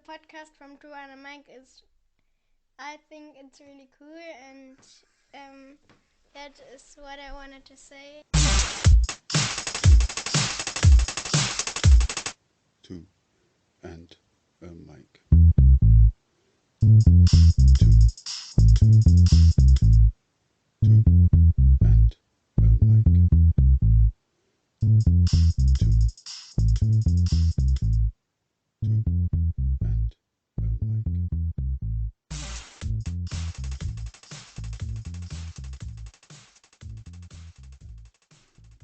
podcast from Drew and Mike is, I think it's really cool, and that is what I wanted to say. Two and a mic. Two, two, two, two and a mic. Two, two, two, two and a mic.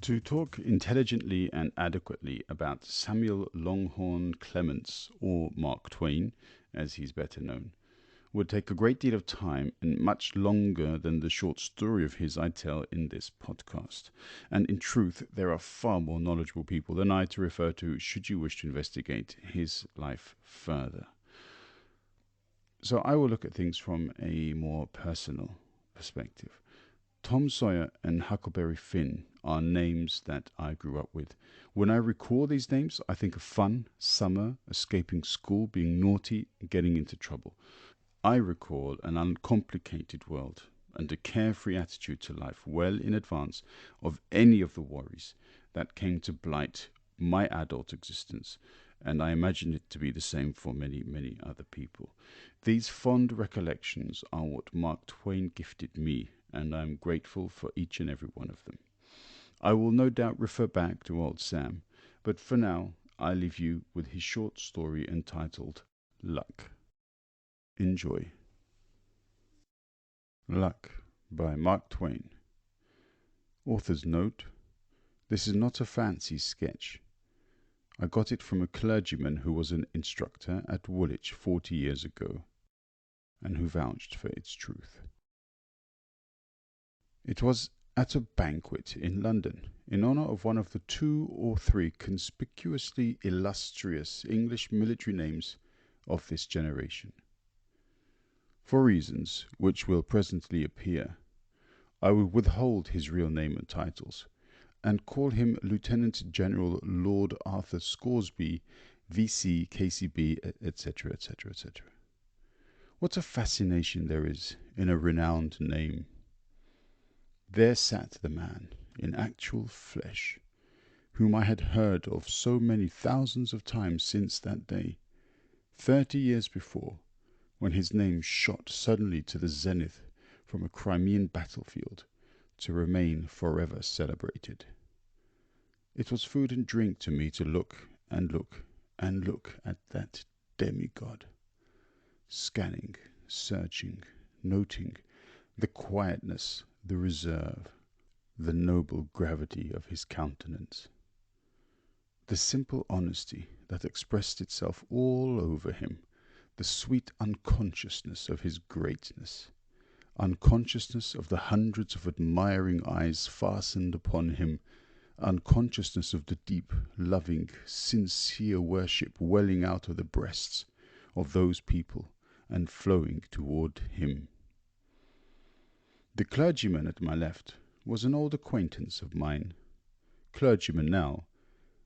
To talk intelligently and adequately about Samuel Longhorne Clemens, or Mark Twain, as he's better known, would take a great deal of time and much longer than the short story of his I tell in this podcast. And in truth, there are far more knowledgeable people than I to refer to should you wish to investigate his life further. So I will look at things from a more personal perspective. Tom Sawyer and Huckleberry Finn are names that I grew up with. When I recall these names, I think of fun, summer, escaping school, being naughty, getting into trouble. I recall an uncomplicated world and a carefree attitude to life well in advance of any of the worries that came to blight my adult existence, and I imagine it to be the same for many, many other people. These fond recollections are what Mark Twain gifted me, and I am grateful for each and every one of them. I will no doubt refer back to old Sam, but for now I leave you with his short story entitled Luck. Enjoy. Luck by Mark Twain. Author's note: this is not a fancy sketch. I got it from a clergyman who was an instructor at Woolwich 40 years ago, and who vouched for its truth. It was at a banquet in London, in honour of one of the 2 or 3 conspicuously illustrious English military names of this generation. For reasons which will presently appear, I will withhold his real name and titles, and call him Lieutenant General Lord Arthur Scoresby, V.C., K.C.B., etc., etc., etc. What a fascination there is in a renowned name! There sat the man, in actual flesh, whom I had heard of so many thousands of times since that day, 30 years before, when his name shot suddenly to the zenith from a Crimean battlefield, to remain forever celebrated. It was food and drink to me to look and look and look at that demigod, scanning, searching, noting the quietness, the reserve, the noble gravity of his countenance, the simple honesty that expressed itself all over him, the sweet unconsciousness of his greatness, unconsciousness of the hundreds of admiring eyes fastened upon him, unconsciousness of the deep, loving, sincere worship welling out of the breasts of those people and flowing toward him. The clergyman at my left was an old acquaintance of mine, clergyman now,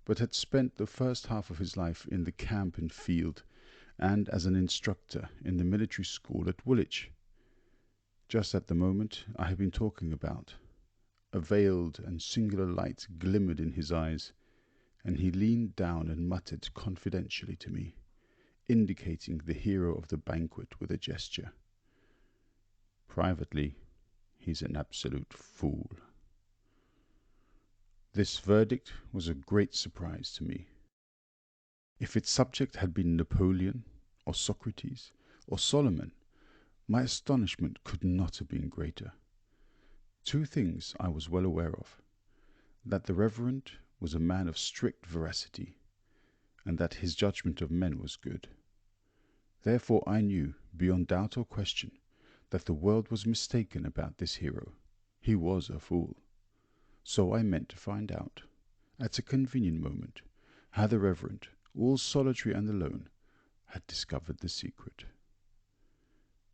but had spent the first half of his life in the camp and field, and as an instructor in the military school at Woolwich, just at the moment I have been talking about. A veiled and singular light glimmered in his eyes, and he leaned down and muttered confidentially to me, indicating the hero of the banquet with a gesture. Privately, he's an absolute fool. This verdict was a great surprise to me. If its subject had been Napoleon, or Socrates, or Solomon, my astonishment could not have been greater. 2 things I was well aware of: that the Reverend was a man of strict veracity, and that his judgment of men was good. Therefore I knew, beyond doubt or question, that the world was mistaken about this hero. He was a fool. So I meant to find out, at a convenient moment, how the Reverend, all solitary and alone, had discovered the secret.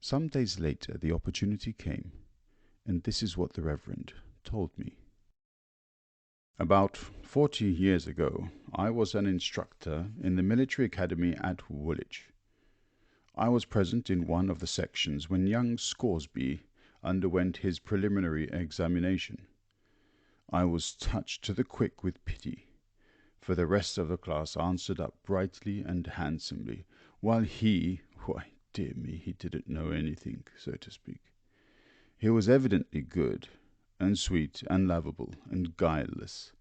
Some days later the opportunity came, and this is what the Reverend told me. About 40 years ago, I was an instructor in the military academy at Woolwich. I was present in one of the sections when young Scoresby underwent his preliminary examination. I was touched to the quick with pity, for the rest of the class answered up brightly and handsomely, while why, dear me, he didn't know anything, so to speak. He was evidently good, and sweet, and lovable, and guileless,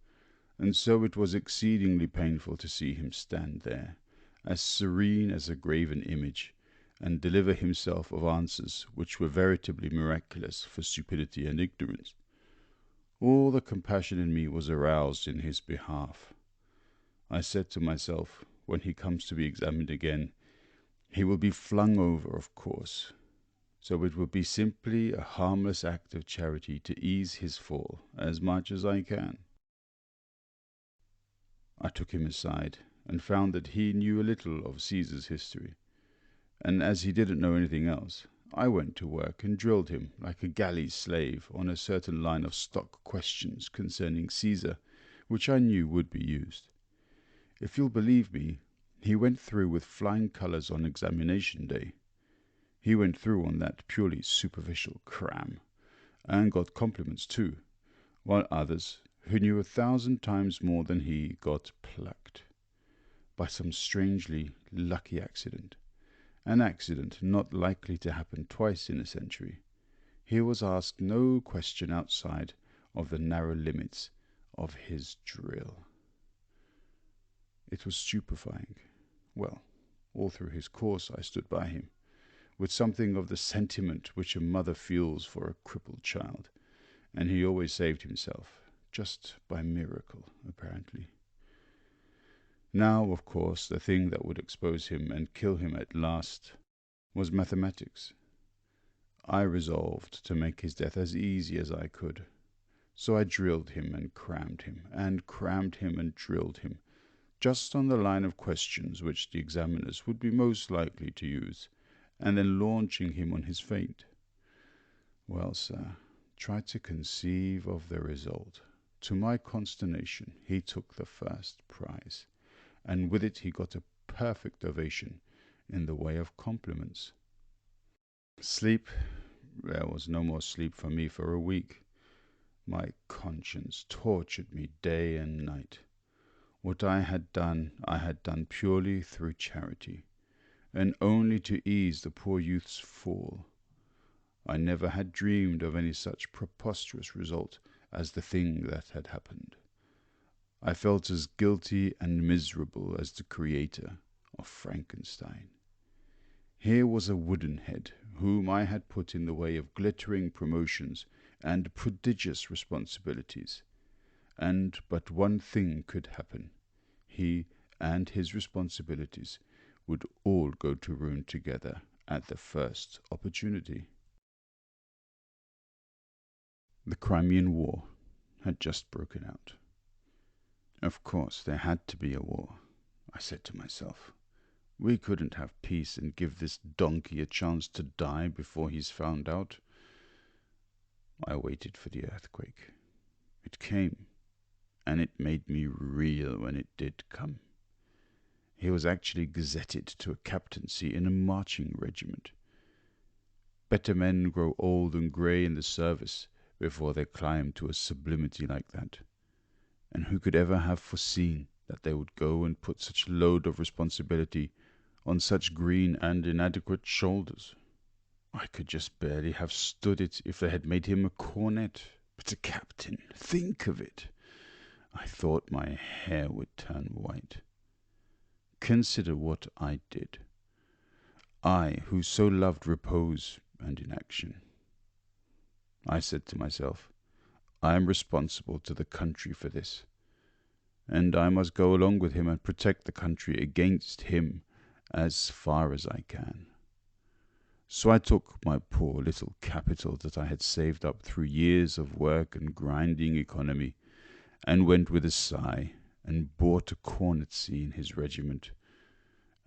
and so it was exceedingly painful to see him stand there, as serene as a graven image, and deliver himself of answers which were veritably miraculous for stupidity and ignorance. All the compassion in me was aroused in his behalf. I said to myself, when he comes to be examined again, he will be flung over, of course, so it will be simply a harmless act of charity to ease his fall as much as I can. I took him aside and found that he knew a little of Caesar's history, and as he didn't know anything else, I went to work and drilled him like a galley slave on a certain line of stock questions concerning Caesar, which I knew would be used. If you'll believe me, he went through with flying colours on examination day. He went through on that purely superficial cram, and got compliments too, while others, who knew 1,000 times more than he, got plucked. By some strangely lucky accident, an accident not likely to happen twice in a century, he was asked no question outside of the narrow limits of his drill. It was stupefying. Well, all through his course I stood by him, with something of the sentiment which a mother feels for a crippled child, and he always saved himself, just by miracle, apparently. Now, of course, the thing that would expose him and kill him at last was mathematics. I resolved to make his death as easy as I could, so I drilled him and crammed him, and crammed him and drilled him, just on the line of questions which the examiners would be most likely to use, and then launching him on his feint. Well, sir, try to conceive of the result. To my consternation, he took the first prize, and with it he got a perfect ovation in the way of compliments. Sleep? There was no more sleep for me for a week. My conscience tortured me day and night. What I had done purely through charity, and only to ease the poor youth's fall. I never had dreamed of any such preposterous result as the thing that had happened. I felt as guilty and miserable as the creator of Frankenstein. Here was a wooden head whom I had put in the way of glittering promotions and prodigious responsibilities, and but one thing could happen. He and his responsibilities would all go to ruin together at the first opportunity. The Crimean War had just broken out. Of course, there had to be a war, I said to myself. We couldn't have peace and give this donkey a chance to die before he's found out. I waited for the earthquake. It came, and it made me reel when it did come. He was actually gazetted to a captaincy in a marching regiment. Better men grow old and grey in the service before they climb to a sublimity like that. And who could ever have foreseen that they would go and put such a load of responsibility on such green and inadequate shoulders? I could just barely have stood it if they had made him a cornet. But a captain, think of it! I thought my hair would turn white. Consider what I did. I, who so loved repose and inaction. I said to myself, I am responsible to the country for this, and I must go along with him and protect the country against him as far as I can. So I took my poor little capital that I had saved up through years of work and grinding economy, and went with a sigh and bought a cornetcy in his regiment,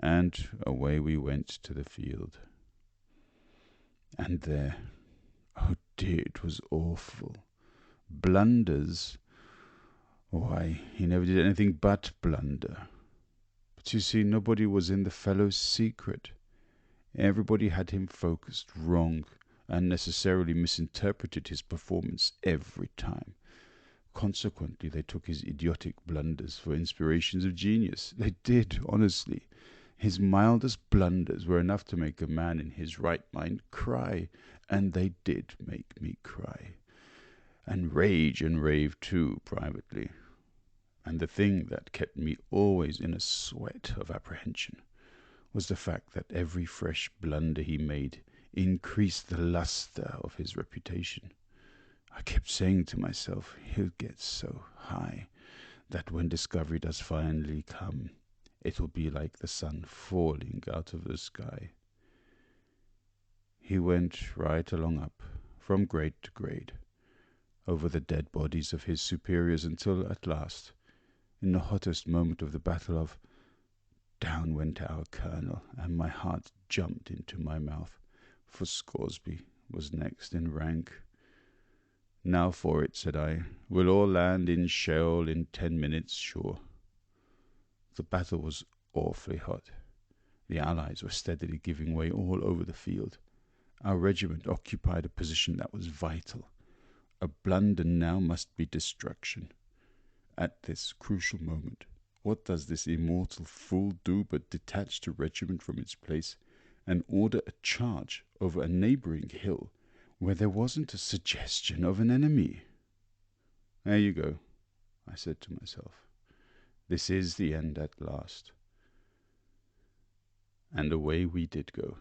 and away we went to the field. And there, oh dear, it was awful. Blunders? Why, he never did anything but blunder. But you see, nobody was in the fellow's secret. Everybody had him focused wrong and necessarily misinterpreted his performance every time. Consequently, they took his idiotic blunders for inspirations of genius. They did, honestly. His mildest blunders were enough to make a man in his right mind cry, and they did make me cry. And rage and rave too, privately. And the thing that kept me always in a sweat of apprehension was the fact that every fresh blunder he made increased the lustre of his reputation. I kept saying to myself, he'll get so high that when discovery does finally come, it will be like the sun falling out of the sky. He went right along up, from grade to grade, over the dead bodies of his superiors until at last, in the hottest moment of the battle of, down went our colonel, and my heart jumped into my mouth, for Scoresby was next in rank. Now for it, said I. We'll all land in Sheol in 10 minutes, sure. The battle was awfully hot. The Allies were steadily giving way all over the field. Our regiment occupied a position that was vital. A blunder now must be destruction. At this crucial moment, what does this immortal fool do but detach the regiment from its place and order a charge over a neighbouring hill where there wasn't a suggestion of an enemy? There you go, I said to myself. This is the end at last. And away we did go,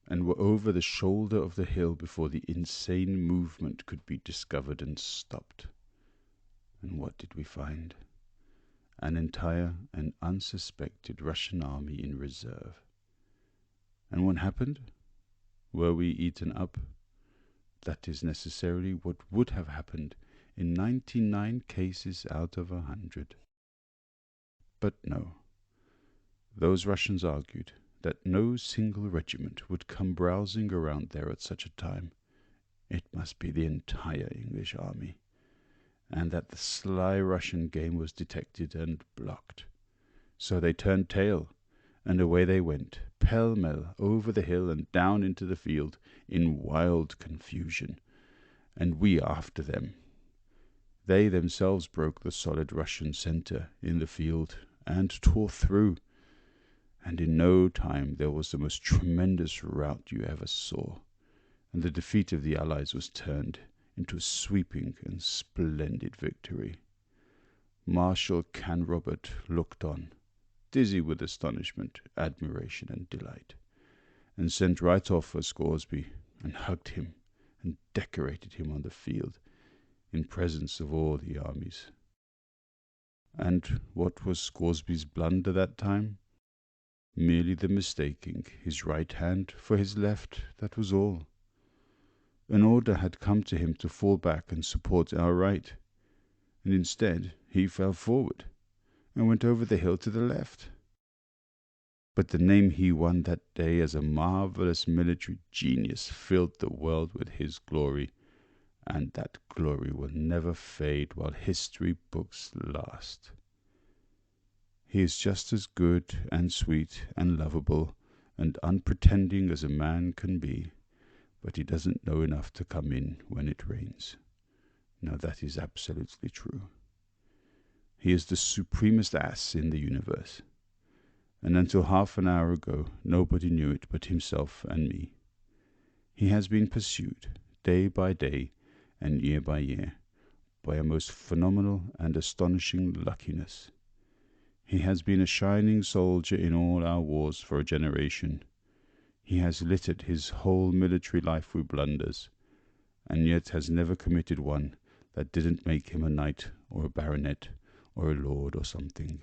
and were over the shoulder of the hill before the insane movement could be discovered and stopped. And what did we find? An entire and unsuspected Russian army in reserve. And what happened? Were we eaten up? That is necessarily what would have happened in 99 cases out of 100. But no. Those Russians argued that no single regiment would come browsing around there at such a time. It must be the entire English army, and that the sly Russian game was detected and blocked. So they turned tail, and away they went, pell-mell, over the hill and down into the field, in wild confusion, and we after them. They themselves broke the solid Russian centre in the field, and tore through, and in no time there was the most tremendous rout you ever saw, and the defeat of the Allies was turned into a sweeping and splendid victory. Marshal Canrobert looked on, dizzy with astonishment, admiration, and delight, and sent right off for Scoresby, and hugged him, and decorated him on the field, in presence of all the armies. And what was Scoresby's blunder that time? Merely the mistaking his right hand for his left, that was all. An order had come to him to fall back and support our right, and instead he fell forward, and went over the hill to the left. But the name he won that day as a marvellous military genius filled the world with his glory, and that glory will never fade while history books last. He is just as good and sweet and lovable and unpretending as a man can be, but he doesn't know enough to come in when it rains. Now that is absolutely true. He is the supremest ass in the universe, and until half an hour ago nobody knew it but himself and me. He has been pursued, day by day and year by year, by a most phenomenal and astonishing luckiness. He has been a shining soldier in all our wars for a generation. He has littered his whole military life with blunders, and yet has never committed one that didn't make him a knight or a baronet or a lord or something.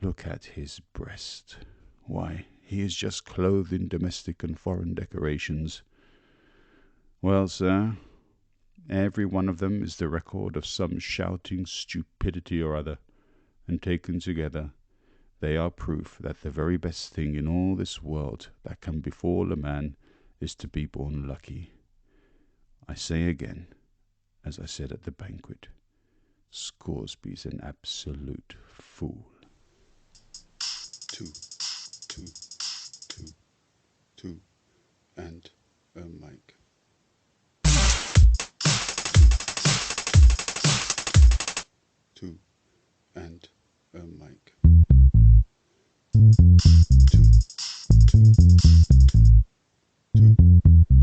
Look at his breast. Why, he is just clothed in domestic and foreign decorations. Well, sir, every one of them is the record of some shouting stupidity or other, and taken together, they are proof that the very best thing in all this world that can befall a man is to be born lucky. I say again, as I said at the banquet, Scoresby's an absolute fool. Two, two, two. and a mic. Two and a mic. Two, two, two, two.